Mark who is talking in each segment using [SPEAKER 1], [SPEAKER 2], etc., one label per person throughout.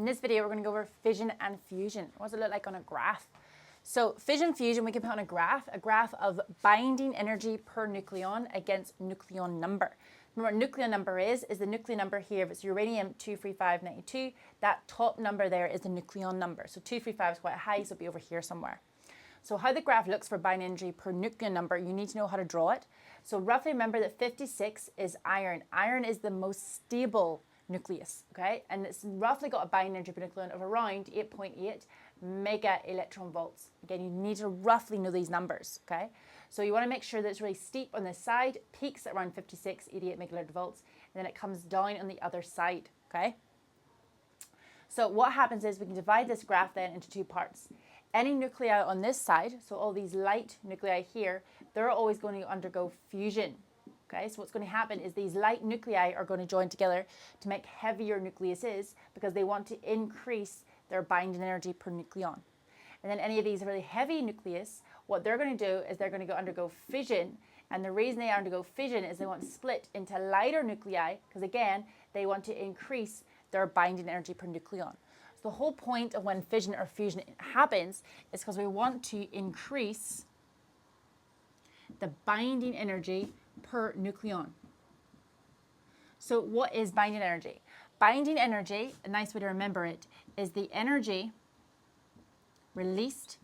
[SPEAKER 1] In this video, we're going to go over fission and fusion. What does it look like on a graph? So fission fusion, we can put on a graph of binding energy per nucleon against nucleon number. Remember what nucleon number is the nucleon number here. If it's uranium 23592, that top number there is the nucleon number. So 235 is quite high, so it'll be over here somewhere. So how the graph looks for binding energy per nucleon number, you need to know how to draw it. So roughly remember that 56 is iron. Iron is the most stable nucleus, okay? And it's roughly got a binding energy per nucleon of around 8.8 mega electron volts. Again, you need to roughly know these numbers, okay? So you want to make sure that it's really steep on this side, peaks at around 56, 88 mega electron volts, and then it comes down on the other side, okay? So what happens is we can divide this graph then into two parts. Any nuclei on this side, so all these light nuclei here, they're always going to undergo fusion. Okay, so what's going to happen is these light nuclei are going to join together to make heavier nucleuses because they want to increase their binding energy per nucleon. And then any of these really heavy nucleus, what they're going to do is they're going to undergo fission. And the reason they undergo fission is they want to split into lighter nuclei because, again, they want to increase their binding energy per nucleon. So the whole point of when fission or fusion happens is because we want to increase the binding energy per nucleon. So what is binding energy? Binding energy, a nice way to remember it, is the energy released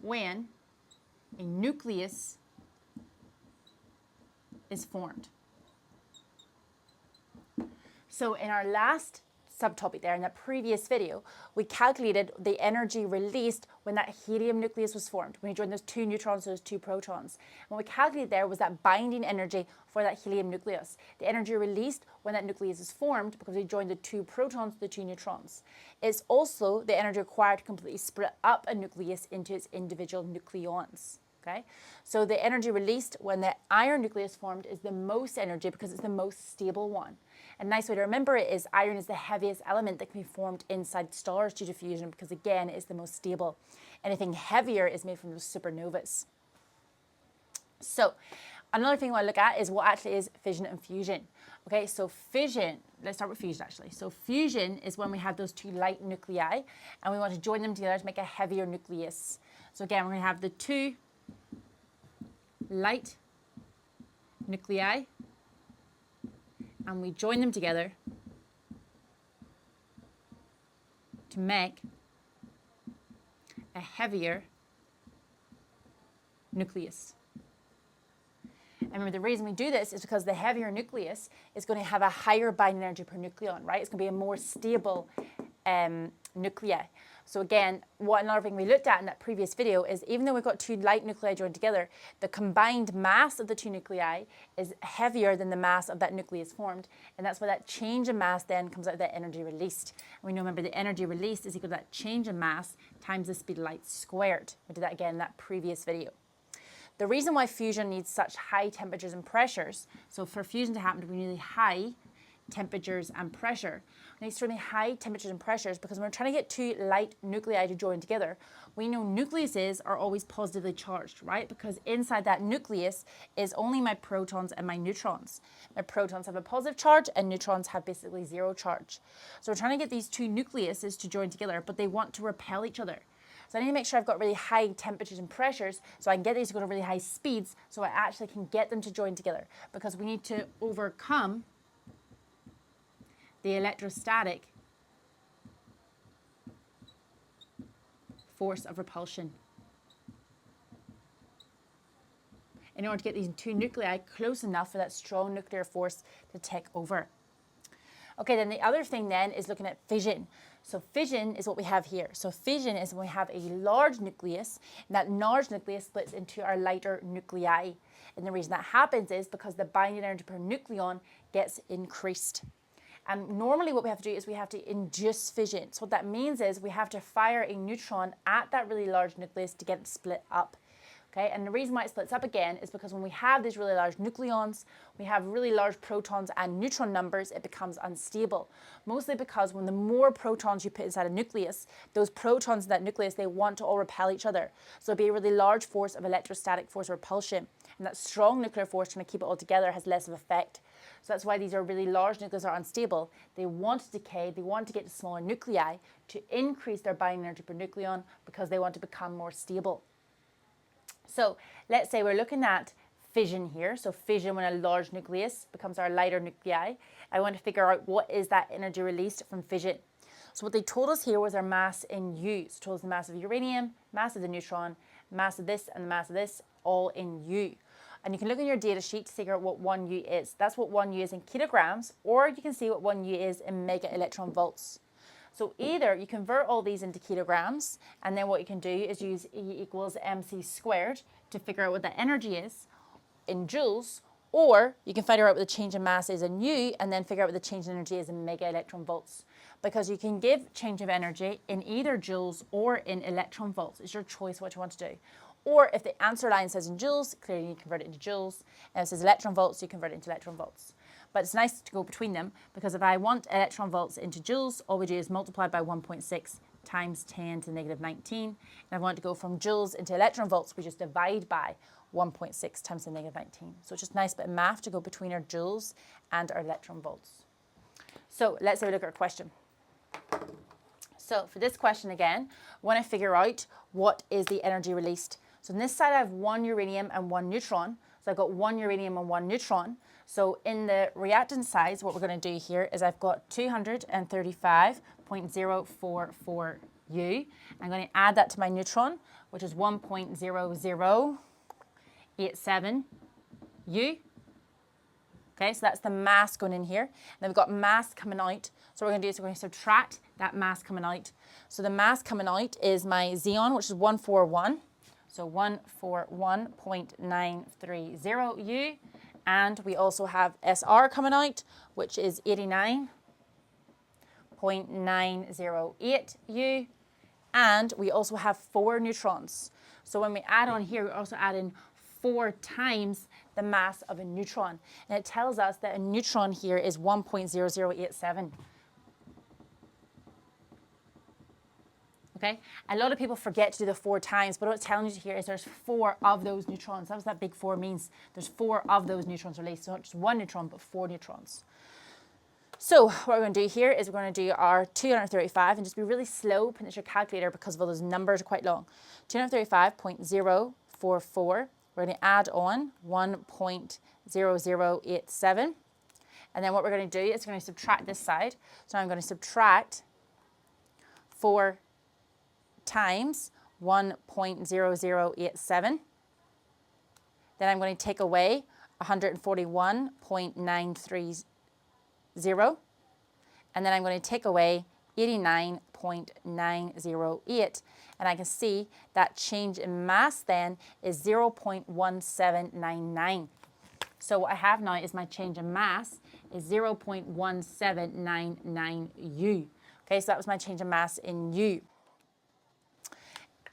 [SPEAKER 1] when a nucleus is formed. So in our last subtopic there, in that previous video, we calculated the energy released when that helium nucleus was formed, when you join those two neutrons, those two protons. And what we calculated there was that binding energy for that helium nucleus. The energy released when that nucleus is formed because we joined the two protons, the two neutrons. It's also the energy required to completely split up a nucleus into its individual nucleons. Okay, so the energy released when the iron nucleus formed is the most energy because it's the most stable one. A nice way to remember it is iron is the heaviest element that can be formed inside stars due to fusion because, again, it's the most stable. Anything heavier is made from those supernovas. So another thing I want to look at is what actually is fission and fusion. Okay, so fission, let's start with fusion actually. So fusion is when we have those two light nuclei and we want to join them together to make a heavier nucleus. So again, we're going to have the two light nuclei and we join them together to make a heavier nucleus. And remember, the reason we do this is because the heavier nucleus is going to have a higher binding energy per nucleon, right? It's going to be a more stable nuclei. So again, another thing we looked at in that previous video is even though we've got two light nuclei joined together, the combined mass of the two nuclei is heavier than the mass of that nucleus formed. And that's why that change in mass then comes out of that energy released. And we know, remember, the energy released is equal to that change in mass times the speed of light squared. We did that again in that previous video. The reason why fusion needs such high temperatures and pressures, so for fusion to happen, we need really high temperatures and pressure. We need extremely high temperatures and pressures because when we're trying to get two light nuclei to join together, we know nucleuses are always positively charged, right? Because inside that nucleus is only my protons and my neutrons. My protons have a positive charge and neutrons have basically zero charge. So we're trying to get these two nucleuses to join together, but they want to repel each other. So I need to make sure I've got really high temperatures and pressures so I can get these to go to really high speeds so I actually can get them to join together because we need to overcome the electrostatic force of repulsion in order to get these two nuclei close enough for that strong nuclear force to take over. Okay, then the other thing then is looking at fission. So fission is what we have here. So fission is when we have a large nucleus, and that large nucleus splits into our lighter nuclei. And the reason that happens is because the binding energy per nucleon gets increased. And normally what we have to do is we have to induce fission. So what that means is we have to fire a neutron at that really large nucleus to get it split up. Okay, and the reason why it splits up again is because when we have these really large nucleons, we have really large protons and neutron numbers, it becomes unstable. Mostly because when the more protons you put inside a nucleus, those protons in that nucleus, they want to all repel each other. So it'll be a really large force of electrostatic force of repulsion. And that strong nuclear force trying to keep it all together has less of effect. So that's why these are really large nuclei are unstable. They want to decay, they want to get to smaller nuclei to increase their binding energy per nucleon because they want to become more stable. So let's say we're looking at fission here. So fission, when a large nucleus becomes our lighter nuclei. I want to figure out what is that energy released from fission. So what they told us here was our mass in U. So told us the mass of uranium, mass of the neutron, mass of this, and the mass of this, all in U. And you can look in your data sheet to figure out what 1U is. That's what 1U is in kilograms, or you can see what 1U is in mega electron volts. So either you convert all these into kilograms, and then what you can do is use E equals mc squared to figure out what the energy is in joules, or you can figure out what the change in mass is in U, and then figure out what the change in energy is in mega electron volts. Because you can give change of energy in either joules or in electron volts. It's your choice what you want to do. Or if the answer line says in joules, clearly you convert it into joules. And if it says electron volts, you convert it into electron volts. But it's nice to go between them, because if I want electron volts into joules, all we do is multiply by 1.6 times 10 to the negative 19. And if I want to go from joules into electron volts, we just divide by 1.6 times 10 to the negative 19. So it's just a nice bit of math to go between our joules and our electron volts. So let's have a look at our question. So for this question again, I want to figure out what is the energy released. So on this side I have 1 uranium and 1 neutron. So I've got 1 uranium and 1 neutron. So in the reactant size, what we're going to do here is I've got 235.044 U. I'm going to add that to my neutron, which is 1.0087 U. Okay, so that's the mass going in here. And then we've got mass coming out. So what we're going to do is we're going to subtract that mass coming out. So the mass coming out is my Xeon, which is 141. So 141.930 U. And we also have SR coming out, which is 89.908 U. And we also have 4 neutrons. So when we add on here, we also add in 4 times the mass of a neutron. And it tells us that a neutron here is 1.0087. Okay? A lot of people forget to do the 4 times, but what it's telling you here is there's 4 of those neutrons. That's what that big 4 means. There's 4 of those neutrons released. So not just 1 neutron, but 4 neutrons. So what we're going to do here is we're going to do our 235 and just be really slow, put it in your calculator because of all those numbers are quite long. 235.044. We're going to add on 1.0087. And then what we're going to do is we're going to subtract this side. So I'm going to subtract 4 times 1.0087. Then I'm going to take away 141.930. And then I'm going to take away 89.908. And I can see that change in mass then is 0.1799. So what I have now is my change in mass is 0.1799 U. Okay, so that was my change in mass in U.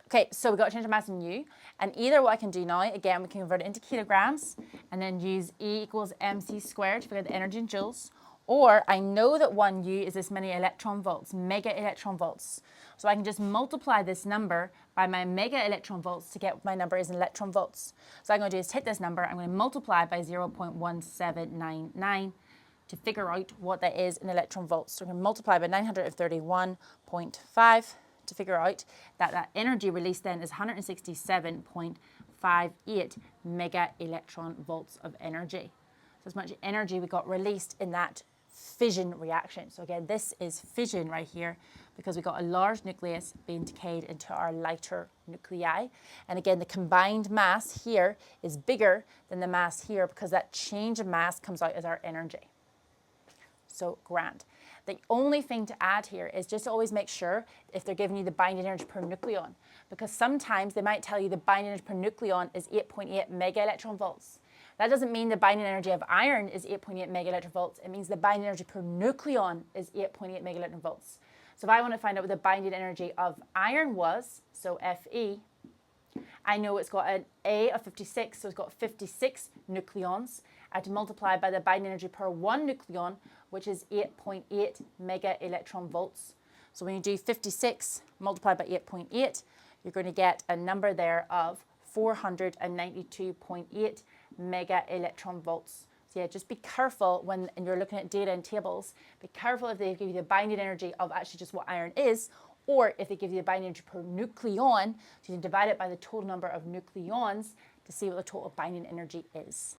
[SPEAKER 1] Okay, so we've got a change of mass in U, and either what I can do now, again, we can convert it into kilograms and then use E equals mc squared to figure out the energy in joules, or I know that 1U is this many electron volts, mega electron volts. So I can just multiply this number by my mega electron volts to get what my number is in electron volts. So what I'm going to do is take this number, I'm going to multiply by 0.1799 to figure out what that is in electron volts. So I'm going to multiply by 931.5 to figure out that that energy released then is 167.58 mega electron volts of energy. So as much energy we got released in that fission reaction. So again, this is fission right here because we got a large nucleus being decayed into our lighter nuclei. And again, the combined mass here is bigger than the mass here because that change of mass comes out as our energy. So grand. The only thing to add here is just always make sure if they're giving you the binding energy per nucleon, because sometimes they might tell you the binding energy per nucleon is 8.8 mega electron volts. That doesn't mean the binding energy of iron is 8.8 mega electron volts. It means the binding energy per nucleon is 8.8 mega electron volts. So if I want to find out what the binding energy of iron was, so Fe, I know it's got an A of 56, so it's got 56 nucleons. I have to multiply by the binding energy per 1 nucleon, which is 8.8 mega electron volts. So when you do 56 multiplied by 8.8, you're going to get a number there of 492.8 mega electron volts. So So yeah, just be careful when you're looking at data and tables. Be careful if they give you the binding energy of actually just what iron is, or if they give you the binding energy per nucleon, so you can divide it by the total number of nucleons to see what the total binding energy is.